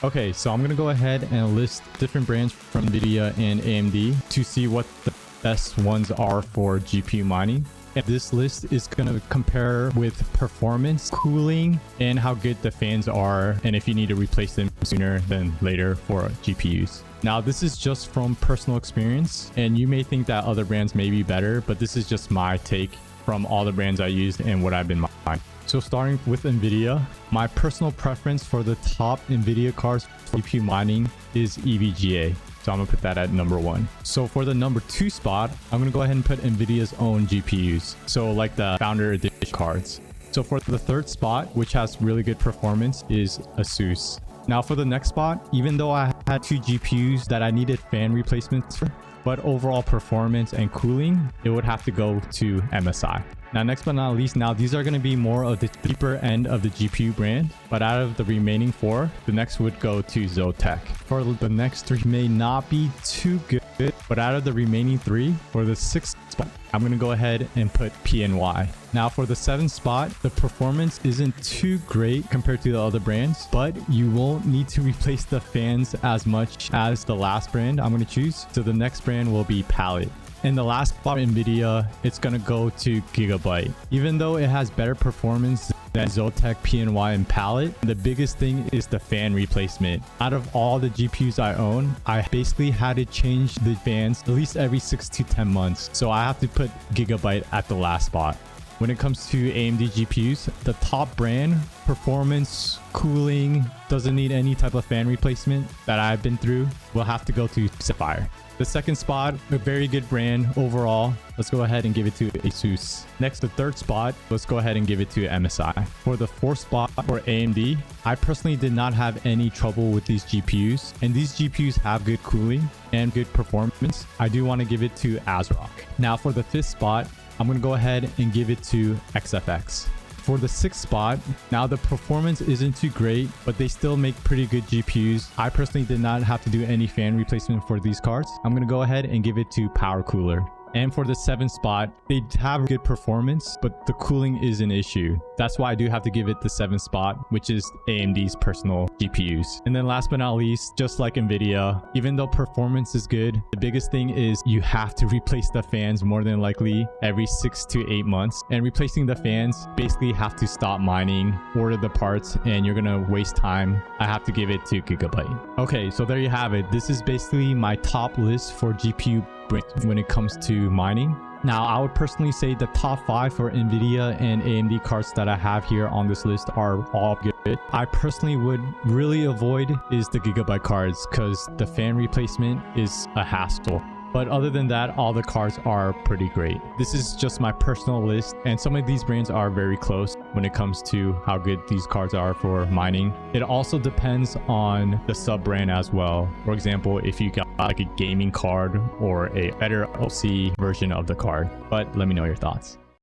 Okay, so I'm gonna go ahead and list different brands from Nvidia and AMD to see what the best ones are for GPU mining. And this list is gonna compare with performance, cooling, and how good the fans are, and if you need to replace them sooner than later for GPUs. Now, this is just from personal experience, and you may think that other brands may be better, but this is just my take from all the brands I used and what I've been mining. So starting with Nvidia, my personal preference for the top Nvidia cards for GPU mining is EVGA. So I'm gonna put that at number 1. So for the number 2 spot, I'm gonna go ahead and put Nvidia's own GPUs. So like the Founder Edition cards. So for the 3rd spot, which has really good performance, is Asus. Now for the next spot, even though I had 2 GPUs that I needed fan replacements for, but overall performance and cooling, it would have to go to MSI. Now, next but not least, now these are going to be more of the cheaper end of the GPU brand, but out of the remaining 4, the next would go to Zotac. For the next 3 may not be too good, but out of the remaining 3, for the 6th spot, I'm going to go ahead and put PNY. Now for the 7th spot, the performance isn't too great compared to the other brands, but you won't need to replace the fans as much as the last brand I'm going to choose. So the next brand will be Palette. And the last spot, Nvidia, it's going to go to Gigabyte. Even though it has better performance than Zotac, PNY, and Palette, the biggest thing is the fan replacement. Out of all the GPUs I own, I basically had to change the fans at least every 6 to 10 months. So I have to put Gigabyte at the last spot. When it comes to AMD GPUs, the top brand, performance, cooling, doesn't need any type of fan replacement that I've been through, will have to go to Sapphire. The 2nd spot, a very good brand overall. Let's go ahead and give it to Asus. Next, the 3rd spot, let's go ahead and give it to MSI. For the 4th spot for AMD, I personally did not have any trouble with these GPUs, and these GPUs have good cooling and good performance. I do want to give it to ASRock. Now for the 5th spot, I'm going to go ahead and give it to XFX. For the 6th spot, now the performance isn't too great, but they still make pretty good GPUs. I personally did not have to do any fan replacement for these cards. I'm going to go ahead and give it to Power Cooler. And for the 7th spot, they have good performance, but the cooling is an issue. That's why I do have to give it the 7th spot, which is AMD's personal GPUs. And then last but not least, just like Nvidia, even though performance is good, the biggest thing is you have to replace the fans more than likely every 6 to 8 months. And replacing the fans, basically have to stop mining, order the parts, and you're gonna waste time. I have to give it to Gigabyte. Okay, so there you have it. This is basically my top list for GPU when it comes to mining. Now, I would personally say the top 5 for Nvidia and AMD cards that I have here on this list are all good. I personally would really avoid is the Gigabyte cards because the fan replacement is a hassle. But other than that, all the cards are pretty great. This is just my personal list, and some of these brands are very close when it comes to how good these cards are for mining. It also depends on the sub brand as well. For example, if you got like a gaming card or a better OC version of the card. But let me know your thoughts.